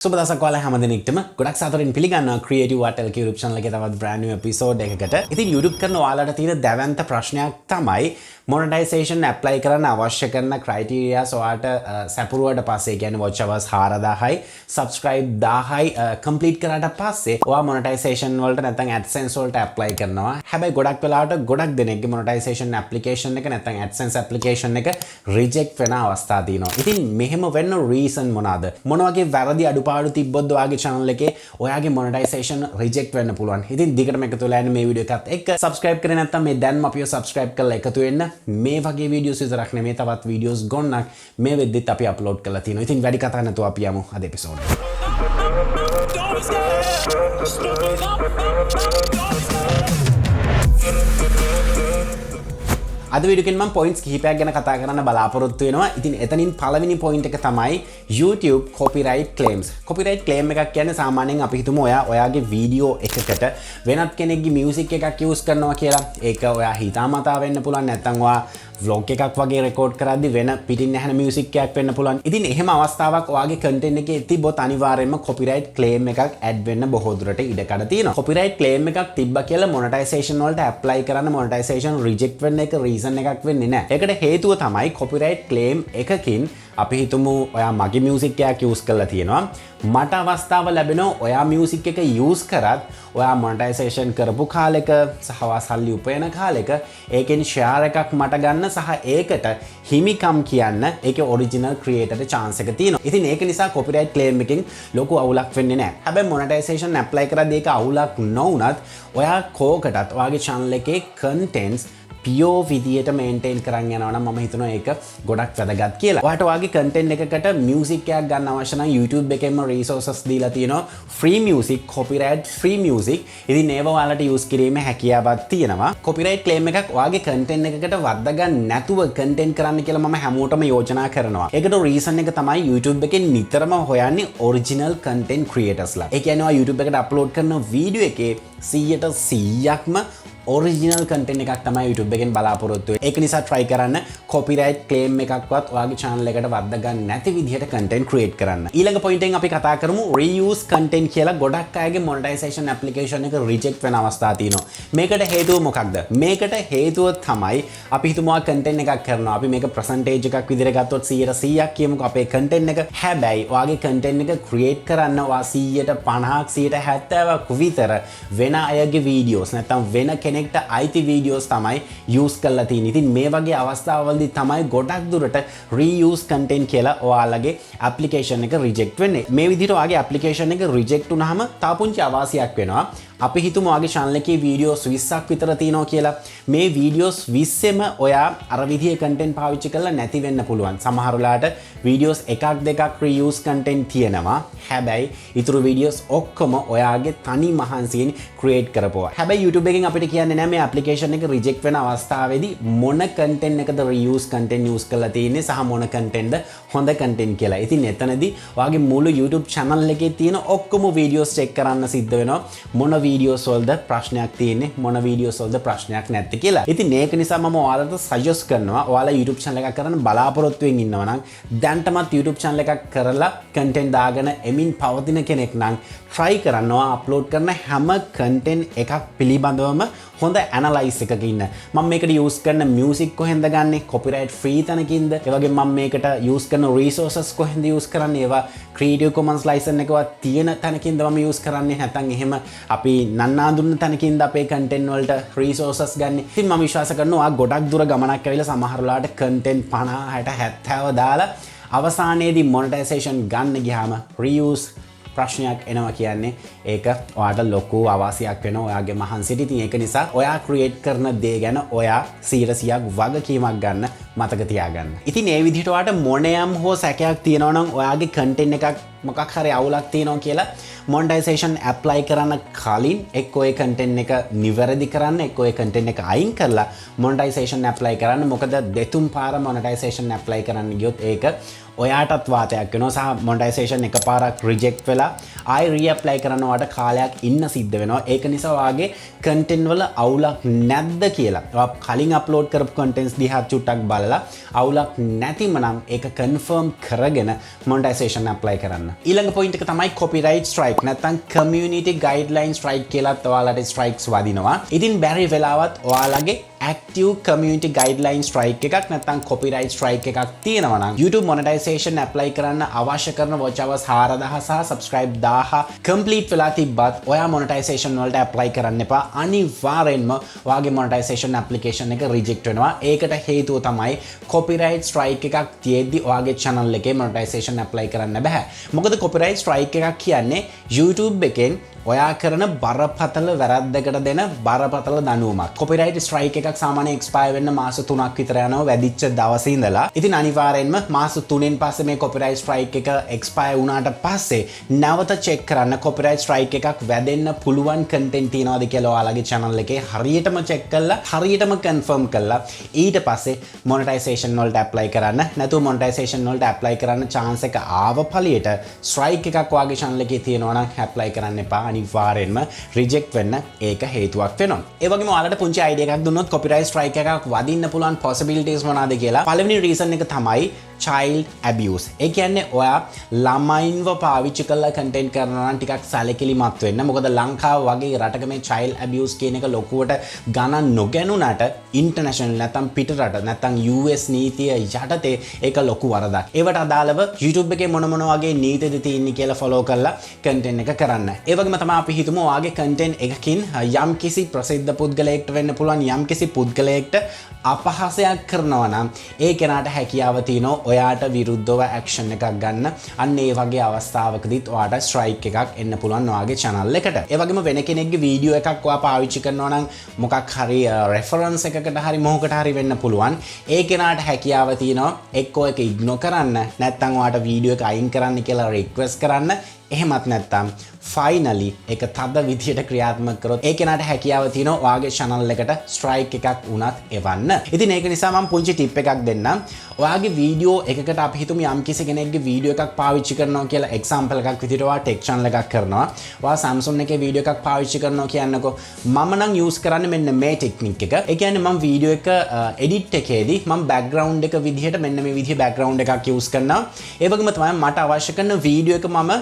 සුබ දවසක් ඔයාලා හැමදෙනෙක්ටම ගොඩක් සතුටින් පිළිගන්නවා CREATIVEARTLK YouTube channel එකේ තවත් brand new episode එකකට. ඉතින් YouTube කරන ඔයාලට තියෙන දැවැන්ත ප්‍රශ්නයක් තමයි monetization apply කරන්න අවශ්‍ය කරන criteria ඔයාලට සැපුරුවට පස්සේ කියන්නේ watch hours 4000යි subscribe 1000යි complete කරාට පස්සේ ඔයා monetization වලට නැත්නම් AdSense වලට apply කරනවා. හැබැයි ගොඩක් වෙලාවට ගොඩක් දෙනෙක්ගේ monetization application එක නැත්නම් AdSense application එක reject වෙන අවස්ථා තියෙනවා. ඉතින් මෙහෙම වෙන්න reason මොනවාද? මොන වගේ වැරදි අඩුපාඩු තිබ්බොත් ඔයාගේ channel එකේ ඔයාගේ monetization reject වෙන්න පුළුවන්. ඉතින් දිගටම එකතු වෙලා ඉන්න මේ වීඩියෝ එකත් එක්ක subscribe කරේ නැත්නම් මේ දැන්ම අපිව subscribe කරලා එකතු වෙන්න. මේ වගේ වීඩියෝස් විතරක් නෙමෙයි තවත් වීඩියෝස් ගොන්නක් මේ වෙද්දිත් අපි අප්ලෝඩ් කරලා තියෙනවා. ඉතින් වැඩි කතා නැතුව අපි යමු අද එපිසෝඩ් එකට. අද වීඩියෝ එකෙන් මම පොයින්ට්ස් කිහිපයක් ගැන කතා කරන්න බලාපොරොත්තු වෙනවා. ඉතින් එතනින් පළවෙනි පොයින්ට් එක තමයි YouTube copyright claims. copyright claim එකක් කියන්නේ සාමාන්‍යයෙන් අපි හිතමු ඔයාගේ වීඩියෝ එකකට වෙනත් කෙනෙක්ගේ music එකක් use කරනවා කියලා. ඒක ඔයා හිතාමතා වෙන්න පුළුවන්. නැත්නම් ඔයා vlog එකක් වගේ record කරද්දී වෙන පිටින් ඇහෙන music එකක් වෙන්න පුළුවන්. ඉතින් එහෙම අවස්ථාවක් ඔයාගේ content එකේ තිබ්බොත් අනිවාර්යයෙන්ම copyright claim එකක් add වෙන්න බොහෝ දුරට ඉඩකඩ තියෙනවා. copyright claim එකක් තිබ්බා කියලා monetization වලට apply කරන්න monetization reject වෙන්න එක reason එකක් වෙන්නේ නැහැ. ඒකට හේතුව තමයි copyright claim එකකින් අපි හිතමු ඔයා මගේ music එකක් use කරලා තියෙනවා. මට අවස්ථාව ලැබෙනවා ඔයා music එක use කරත් ඔයා monetization කරපු කාලෙක සහ සල්ලි උපයන කාලෙක ඒකෙන් share එකක් මට ගන්න සහ ඒකට හිමිකම් කියන්න ඒකේ original creator chance එක තියෙනවා. ඉතින් ඒක නිසා copyright claim එකකින් ලොකු අවුලක් වෙන්නේ නැහැ. හැබැයි monetization apply කරද්දී ඒක අවුලක් නොවුනත් ඔයා කෝකටත් ඔයාගේ channel එකේ contents pure විදියට maintain කරන් යනවා නම් මම හිතනවා ඒක ගොඩක් වැදගත් කියලා. ඔයාට ඔයාගේ content එකකට music එකක් ගන්න අවශ්‍ය නම් YouTube එකෙන්ම resources දීලා තියෙනවා. free music, copyright free music. ඉතින් ඒව ඔයාලට use කිරීමේ හැකියාවක් තියෙනවා. copyright claim එකක් ඔයාගේ content එකකට වද්දා ගන්න නැතුව content කරන්න කියලා මම හැමෝටම යෝජනා කරනවා. ඒකට reason එක තමයි YouTube එකෙන් නිතරම හොයන්නේ original content creatorsලා. ඒ කියන්නේ ඔයා YouTube එකට upload කරන වීඩියෝ එකේ 100%ක්ම original content එකක් තමයි YouTube එකෙන් බලාපොරොත්තු වෙන්නේ. ඒක නිසා try කරන්න copyright claim එකක්වත් ඔයාගේ channel එකට වද්දා ගන්න නැති විදිහට content create කරන්න. ඊළඟ point එකෙන් අපි කතා කරමු reuse content කියලා. ගොඩක් අයගේ monetization application එක reject වෙන අවස්ථා තියෙනවා. මේකට හේතුව මොකක්ද? මේකට හේතුව තමයි අපි හිතමු content එකක් කරනවා. අපි මේක percentage එකක් විදිහට ගත්තොත් 100%ක් කියමුකෝ අපේ content එක. හැබැයි ඔයාගේ content එක create කරන්න ඔයා 150ක් 170ක් විතර වෙන අයගේ videos නැත්නම් වෙන කෙනෙක්ට අයිති වීඩියෝස් තමයි use කරලා තියෙන්නේ. ඉතින් මේ වගේ අවස්ථාවවලදී තමයි ගොඩක් දුරට reuse content කියලා ඔයාලගේ application එක reject වෙන්නේ. මේ විදිහට ඔයාගේ application එක reject වුනහම තා පුංචි අවාසියක් වෙනවා. අපි හිතමු ඔයාගේ channel එකේ videos 20ක් විතර තියෙනවා කියලා. මේ videos 20ෙම ඔයා අර විදිහේ content පාවිච්චි කරලා නැති වෙන්න පුළුවන්. සමහර වෙලාවට videos එකක් දෙකක් reuse content තියෙනවා. හැබැයි ඊටු videos ඔක්කොම ඔයාගේ තනි මහන්සියෙන් create කරපුවා. හැබැයි YouTube එකෙන් අපිට කියන්නේ නැහැ මේ application එක reject වෙන අවස්ථාවේදී මොන content එකද reuse content use කරලා තියෙන්නේ සහ මොන content ද හොඳ content කියලා. ඉතින් එතනදී ඔයාගේ මුළු YouTube channel එකේ තියෙන ඔක්කොම videos check කරන්න සිද්ධ වෙනවා. මොන videos වලද ප්‍රශ්නයක් තියෙන්නේ මොන videos වලද ප්‍රශ්නයක් නැත්තේ කියලා. ඉතින් ඒක නිසා මම ඔයාලට suggest කරනවා ඔයාලා YouTube channel එකක් කරන්න බලාපොරොත්තු වෙමින් ඉන්නවා නම් දැන්ටමත් YouTube channel එකක් කරලා content දාගෙන එමින් පවතින කෙනෙක් නම් try කරනවා upload කරන හැම content එකක් පිළිබඳවම හොඳ analyze එකක ඉන්න. මම මේකට use කරන music කොහෙන්ද ගන්නෙ? copyright free තැනකින්ද? ඒ වගේම මම මේකට use කරන resources කොහෙන්ද use කරන්නේ? ඒවා Creative Commons license එකවත් තියෙන තැනකින්ද මම use කරන්නේ? නැත්නම් එහෙම අපි නන්නාඳුන තැනකින්ද අපේ content වලට resources ගන්නෙ? ඉතින් මම විශ්වාස කරනවා ගොඩක් දුර ගමනක් ඇවිල්ලා සමහර වෙලාවට content 50 60 70 දාලා අවසානයේදී monetization ගන්න ගියාම reuse ප්‍රශ්නයක් එනවා කියන්නේ ඒක ඔයාට ලොකු අවාසියක් වෙනවා ඔයාගේ මහන්සියට. ඉතින් ඒක නිසා ඔයා ක්‍රියේට් කරන දේ ගැන ඔයා 100%ක් වගකීමක් ගන්න මතක තියාගන්න. ඉතින් මේ විදිහට ඔයාට මොනෑම් හෝ සැකයක් තියෙනවා නම් ඔයාගේ content එකක් මොකක් හරි අවුලක් තියෙනවා කියලා monetization apply කරන්න කලින් එක්කෝ ඒ content එක නිවැරදි කරන්න එක්කෝ ඒ content එක අයින් කරලා monetization apply කරන්න. මොකද දෙතුන් පාර monetization apply කරන්න ගියොත් ඒක ඔයාටත් වාතයක් වෙනවා සහ මොනටයිසේෂන් එකපාරක් රිජෙක්ට් වෙලා ආයි රීඇප්ලයි කරනවට කාලයක් ඉන්න සිද්ධ වෙනවා. ඒක නිසා ඔයාගේ කන්ටෙන්ට් වල අවුලක් නැද්ද කියලා ඔයා කලින් අප්ලෝඩ් කරපු කන්ටෙන්ට්ස් දිහා චුට්ටක් බලලා අවුලක් නැතිම නම් ඒක කන්ෆර්ම් කරගෙන මොනටයිසේෂන් ඇප්ලයි කරන්න. ඊළඟ පොයින්ට් එක තමයි කොපිරයිට් ස්ට්‍රයික් නැත්නම් කමියුනිටි ගයිඩ්ලයින් ස්ට්‍රයික් කියලාත් ඔයාලට ස්ට්‍රයික්ස් වදිනවා. ඉතින් බැරි වෙලාවත් ඔයාලගේ active community guideline strike එකක් නැත්නම් copyright strike එකක් තියෙනවා නම් YouTube monetization apply කරන්න අවශ්‍ය කරන watch hours 4000 සහ subscribe 1000 complete වෙලා තිබ්බත් ඔයා monetization වලට apply කරන්න එපා. අනිවාර්යෙන්ම ඔයාගේ monetization application එක reject වෙනවා. ඒකට හේතුව තමයි copyright strike එකක් තියෙද්දි ඔයාගේ channel එකේ monetization apply කරන්න බෑ. මොකද copyright strike එකක් කියන්නේ YouTube එකෙන් ඔයා කරන බරපතල වැරද්දකට දෙන බරපතල දඬුවමක්. copyright strike එකක් සාමාන්‍යයෙන් expire වෙන්න මාස 3ක් විතර යනවා වැඩිච්ච දවසේ ඉඳලා. ඉතින් අනිවාර්යෙන්ම මාස 3න් පස්සේ මේ copyright strike එක expire වුණාට පස්සේ නැවත check කරන්න copyright strike එකක් වැදෙන්න පුළුවන් content තියනවාද කියලා ඔයාලගේ channel එකේ හරියටම check කරලා හරියටම confirm කරලා ඊට පස්සේ monetization වලට apply කරන්න. නැතුව monetization වලට apply කරන්න chance එක ආව ඵලියට strike එකක් ඔයාගේ channel එකේ තියෙනවා නම් apply කරන්න එපා. අනිවාර්යෙන්ම රිජෙක්ට් වෙන්න ඒක හේතුවක් වෙනවා. ඒ වගේම ඔයාලට පුංචි අයිඩියා එකක් දුන්නොත් copyright strike එකක් වදින්න පුළුවන් possibilities මොනවාද කියලා. පළවෙනි reason එක තමයි child abuse. ඒ කියන්නේ ඔයා ළමයින්ව පාවිච්චි කරලා content කරනවා නම් ටිකක් සැලකිලිමත් වෙන්න. මොකද ලංකාව වගේ රටක මේ child abuse කියන එක ලොකුවට ගණන් නොගැනුණාට international නැත්නම් පිට රට නැත්නම් US නීතිය යටතේ ඒක ලොකු වරදක්. ඒවට අදාළව YouTube එකේ මොන වගේ නීතිද තියෙන්නේ කියලා follow කරලා content එක කරන්න. ඒ වගේම තමයි අපි හිතමු ඔයාගේ content එකකින් යම් කිසි ප්‍රසිද්ධ පුද්ගලයෙක්ට වෙන්න පුළුවන් යම් කිසි පුද්ගලයෙක්ට අපහාසයක් කරනවා නම් ඒ කෙනාට හැකියාව තියෙනවා ඔයාට විරුද්ධව ඇක්ෂන් එකක් ගන්න. අන්න ඒ වගේ අවස්ථාවකදීත් ඔයාට ස්ට්‍රයික් එකක් එන්න පුළුවන් ඔයාගේ channel එකට. ඒ වගේම වෙන කෙනෙක්ගේ වීඩියෝ එකක් ඔයා පාවිච්චි කරනවා නම් මොකක් හරි රෙෆරන්ස් එකකට හරි මොකකට හරි වෙන්න පුළුවන්. ඒ කෙනාට හැකියාව තියෙනවා එක්කෝ ඒක ඉග්නෝ කරන්න නැත්නම් ඔයාට වීඩියෝ එක අයින් කරන්න කියලා රික්වෙස්ට් කරන්න. එහෙමත් නැත්නම් ෆයිනලි එක තද විදියට ක්‍රියාත්මක කරොත් ඒ කෙනාට හැකියාව තියෙනවා ඔයාගේ channel එකට ස්ට්‍රයික් එකක් වුණත් එවන්න. ඉතින් ඒක නිසා මම පුංචි ටිප් එකක් දෙන්නම්. ඔයාගේ වීඩියෝ එකකට අපි හිතමු යම් කිසි කෙනෙක්ගේ වීඩියෝ එකක් පාවිච්චි කරනවා කියලා එක්සැම්පල් එකක් විදියට ඔයා ටෙක් channel එකක් කරනවා. ඔයා Samsung එකේ වීඩියෝ එකක් පාවිච්චි කරනවා කියන්නකෝ. මම නම් යූස් කරන්නේ මෙන්න මේ ටෙක්නික් එක. ඒ කියන්නේ මම වීඩියෝ එක එඩිට් එකේදී මම බෑග්ග්‍රවුන්ඩ් එක විදියට මෙන්න මේ විදිහේ බෑග්ග්‍රවුන්ඩ් එකක් යූස් කරනවා. ඒ වගේම තමයි මට අවශ්‍ය කරන වීඩියෝ එක මම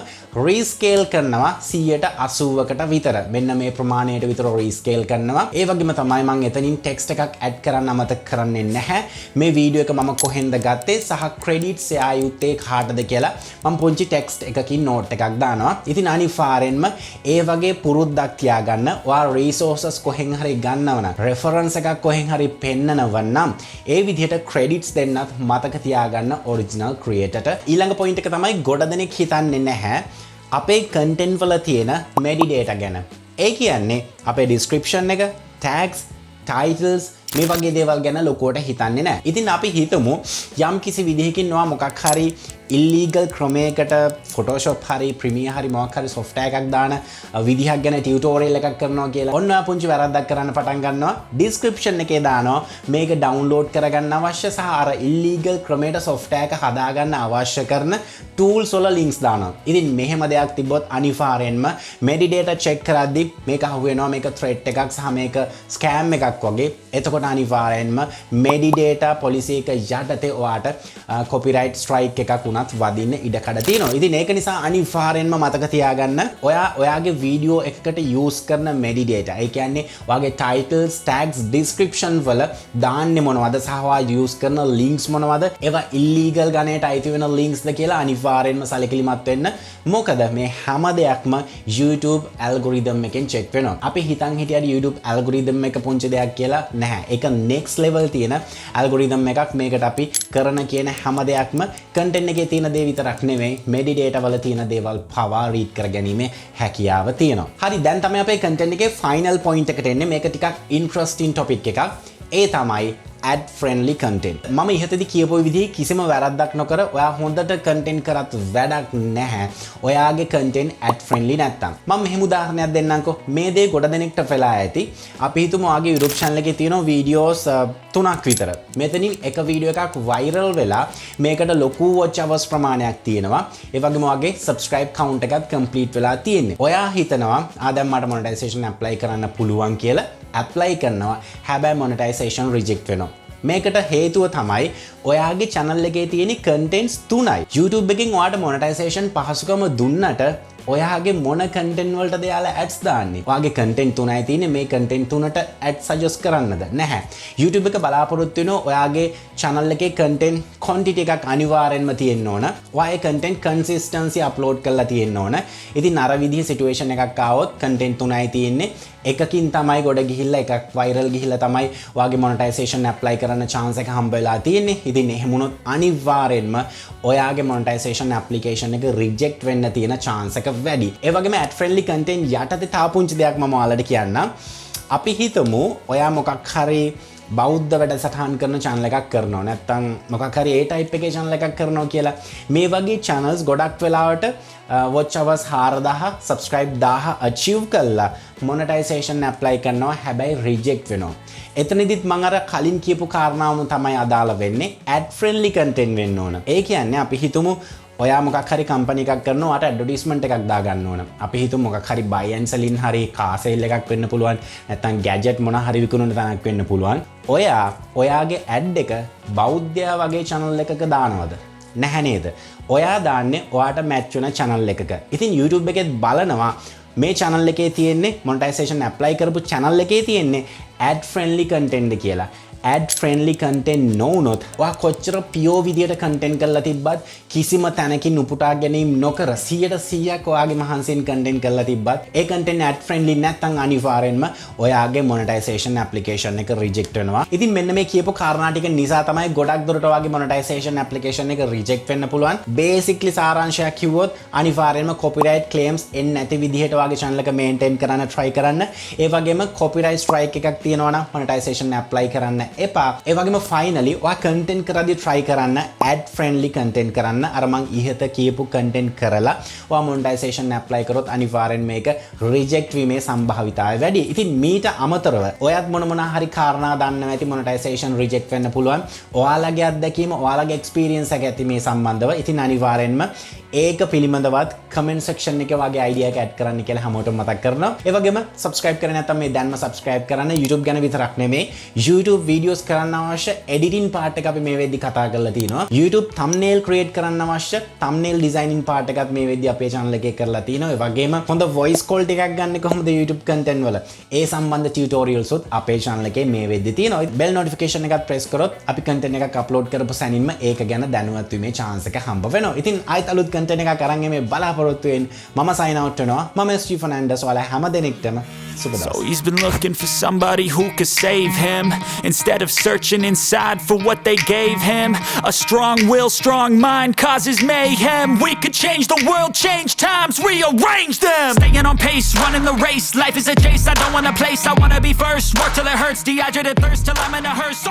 රීස්කේල් කරනවා 180කට විතර. මෙන්න මේ ප්‍රමාණයට විතර රීස්කේල් කරනවා. ඒ වගේම තමයි මම එතනින් ටෙක්ස්ට් එකක් ඇඩ් කරන්න අමතක කරන්නේ නැහැ. මේ වීඩියෝ එක මම කොහෙන්ද ගත්තේ සහ ක්‍රෙඩිට්ස් එයා යුත්තේ කාටද කියලා මම පුංචි ටෙක්ස්ට් එකකින් නෝට් එකක් දානවා. ඉතින් අනිවාර්යෙන්ම ඒ වගේ පුරුද්දක් තියාගන්න. ඔයා රිසෝසස් කොහෙන් හරි ගන්නව නම් රෙෆරන්ස් එකක් කොහෙන් හරි පෙන්නනව නම් ඒ විදිහට ක්‍රෙඩිට්ස් දෙන්නත් මතක තියාගන්න ඔරිජිනල් ක්‍රියේටර්ට. ඊළඟ පොයින්ට් එක තමයි ගොඩ දෙනෙක් හිතන්නේ නැහැ අපේ content වල තියෙන metadata ගැන. ඒ කියන්නේ අපේ description එක, tags, titles මේ වගේ දේවල් ගැන ලොකුවට හිතන්නේ නැහැ. ඉතින් අපි හිතමු යම් කිසි විදිහකින් ඔයා මොකක් හරි illegal ක්‍රමයකට Photoshop හරි Premiere හරි මොකක් හරි software එකක් දාන විදිහක් ගැන tutorial එකක් කරනවා කියලා. ඔන්න ඔයා පුංචි වැරද්දක් කරන්න පටන් ගන්නවා. description එකේ දානවා මේක download කරගන්න අවශ්‍ය සහ අර illegal ක්‍රමයට software එක හදාගන්න අවශ්‍ය කරන tools වල links දානවා. ඉතින් මෙහෙම දෙයක් තිබ්බොත් අනිවාර්යෙන්ම metadata check කරද්දි මේක අහුවෙනවා මේක threat එකක් සහ මේක scam එකක් වගේ. එතකොට අනිවාර්යෙන්ම metadata policy එක යටතේ ඔයාට copyright strike එකක් උනත් වදින්න ඉඩකඩ තියෙනවා. ඉතින් ඒක නිසා අනිවාර්යෙන්ම මතක තියාගන්න ඔයාගේ වීඩියෝ එකකට use කරන metadata. ඒ කියන්නේ ඔයාගේ titles, tags, description වල දාන්නේ මොනවද සහ ඔයා use කරන links මොනවද? ඒවා illegal ගණයට අයිති වෙන links ද කියලා අනිවාර්යෙන්ම සැලකිලිමත් වෙන්න. මොකද මේ හැම දෙයක්ම YouTube algorithm එකෙන් check වෙනවා. අපි හිතන් හිටියට YouTube algorithm එක පුංචි දෙයක් කියලා නැහැ. ඒක next level තියෙන algorithm එකක්. මේකට අපි කරන කියන හැම දෙයක්ම content එකේ තියෙන දේ විතරක් නෙමෙයි metadata වල තියෙන දේවල් පවා read කරගැනීමේ හැකියාව තියෙනවා. හරි දැන් තමයි අපේ content එකේ final point එකට එන්නේ. මේක ටිකක් interesting topic එකක්. ඒ තමයි ad friendly content. මම ඉහතදී කියපු විදිහේ කිසිම වැරද්දක් නොකර ඔයා හොඳට content කරත් වැඩක් නැහැ. ඔයාගේ content ad friendly නැත්තම්. මම මෙහෙම උදාහරණයක් දෙන්නම්කෝ. මේ දේ ගොඩ දෙනෙක්ට වෙලා ඇති. අපි හිතමු ඔයාගේ YouTube channel එකේ තියෙන videos 3ක් විතර. මෙතනින් එක video එකක් viral වෙලා මේකට ලොකු watch hours ප්‍රමාණයක් තියෙනවා. ඒ වගේම ඔයාගේ subscribe count එකත් complete වෙලා තියෙන්නේ. ඔයා හිතනවා දැන් මට monetization apply කරන්න පුළුවන් කියලා apply කරනවා. හැබැයි monetization reject වෙනවා. මේකට හේතුව තමයි ඔයාගේ channel එකේ තියෙන contents 3යි. YouTube එකෙන් ඔයාට monetization පහසුකම දුන්නට ඔයාගේ මොන content වලටද යාලා ads දාන්නේ? ඔයාගේ content 3යි තියෙන්නේ. මේ content 3ට ads suggest කරන්නද? නැහැ. YouTube එක බලාපොරොත්තු වෙනවා ඔයාගේ channel එකේ content quantity එකක් අනිවාර්යෙන්ම තියෙන්න ඕන. ඔයාගේ content consistency upload කරලා තියෙන්න ඕන. ඉතින් අර විදිහේ situation එකක් ආවොත් content 3යි තියෙන්නේ. එකකින් තමයි ගොඩ ගිහිල්ලා එකක් viral ගිහිල්ලා තමයි ඔයාගේ monetization apply කරන්න chance එක හම්බ වෙලා තියෙන්නේ. ඉතින් එහෙම වුණොත් අනිවාර්යෙන්ම ඔයාගේ monetization application එක reject වෙන්න තියෙන chance එක වැඩි. ඒ වගේම ad friendly content යටතේ තා පුංචි දෙයක් මම ඔයාලට කියන්නම්. අපි හිතමු ඔයා මොකක් හරි බෞද්ධ වැඩසටහන් කරන channel එකක් කරනවා. නැත්නම් මොකක් හරි ඒ type එකේ channel එකක් කරනවා කියලා. මේ වගේ channels ගොඩක් වෙලාවට watch hours 4000 subscribe 1000 achieve කළා monetization apply කරනවා. හැබැයි reject වෙනවා. එතනදිත් මම අර කලින් කියපු කාරණාවම තමයි අදාළ වෙන්නේ. ad friendly content වෙන්න ඕන. ඒ කියන්නේ අපි හිතමු ඔයා මොකක් හරි කම්පැනි එකක් කරනවා ඔයාට ඇඩ්වර්ටයිස්මන්ට් එකක් දාගන්න ඕන. අපි හිතමු මොකක් හරි buy and selling හරි car sale එකක් වෙන්න පුළුවන්. නැත්නම් gadget මොන හරි විකුණන තැනක් වෙන්න පුළුවන්. ඔයාගේ ad එක බෞද්ධයා වගේ channel එකක දානවද? නැහැ නේද? ඔයා දාන්නේ ඔයාට match වෙන channel එකක. ඉතින් YouTube එකෙත් බලනවා මේ channel එකේ තියෙන්නේ monetization apply කරපු channel එකේ තියෙන්නේ ad friendly content කියලා. ad friendly content නොවුනොත් ඔයා කොච්චර pure විදියට content කරලා තිබ්බත් කිසිම තැනකින් උපුටා ගැනීම නොකර 100% ඔයාගේ මහන්සියෙන් content කරලා තිබ්බත් ඒ content ad friendly නැත්නම් අනිවාර්යෙන්ම ඔයාගේ monetization application එක reject වෙනවා. ඉතින් මෙන්න මේ කියපු කාරණා ටික නිසා තමයි ගොඩක් දුරට ඔයාගේ monetization application එක reject වෙන්න පුළුවන්. basically සාරාංශයක් කිව්වොත් අනිවාර්යෙන්ම copyright claims එන්නේ නැති විදිහට ඔයාගේ channel එක maintain කරන්න try කරන්න. ඒ වගේම copyright strike එකක් තියෙනවා නම් monetization apply කරන්න එපා. ඒ වගේම finally ඔයා content කරද්දී try කරන්න ad friendly content කරන්න. අර මං ඉහත කියපු content කරලා ඔයා monetization apply කරොත් අනිවාර්යෙන් මේක reject වීමේ සම්භාවිතාවය වැඩි. ඉතින් මීට අමතරව ඔයත් මොන හරි කාරණා දන්නවා ඇති monetization reject වෙන්න පුළුවන්. ඔයාලගේ අත්දැකීම ඔයාලගේ experience එක ඇති මේ සම්බන්ධව. ඉතින් අනිවාර්යෙන්ම ඒක පිළිබඳවත් comment section එකේ වගේ idea එක add කරන්න කියලා හැමෝටම මතක් කරනවා. ඒ වගේම subscribe කරේ නැත්නම් මේ දැන්ම subscribe කරන්න. YouTube ගැන විතරක් නෙමෙයි YouTube videos කරන්න අවශ්‍ය editing part එක අපි මේ වෙද්දි කතා කරලා තිනවා. YouTube thumbnail create කරන්න අවශ්‍ය thumbnail designing part එකත් මේ වෙද්දි අපේ channel එකේ කරලා තිනවා. ඒ වගේම හොඳ voice call ටිකක් ගන්න කොහොමද YouTube content වල ඒ සම්බන්ධ tutorials උත් අපේ channel එකේ මේ වෙද්දි තියෙනවා. bell notification එකත් press කරොත් අපි content එකක් upload කරපු සැනින්ම ඒක ගැන දැනුවත් වීමේ chance එක හම්බ වෙනවා. ඉතින් ආයෙත් අලුත් content එකක් අරන් මේ බලාපොරොත්තු වෙන්න මම sign out වෙනවා. මම ස්ටීෆන් ෆර්නැන්ඩස් ඔයාලා හැම දෙනෙක්ටම සුබ දවසක්. So he's been looking for somebody who could save him instead of searching inside for what they gave him. A strong will, strong mind causes mayhem. We could change the world, change times, rearrange them. Staying on pace, running the race. Life is a chase, I don't want a place, I wanna be first. Work till it hurts, dehydrated thirst till I'm in a hearse.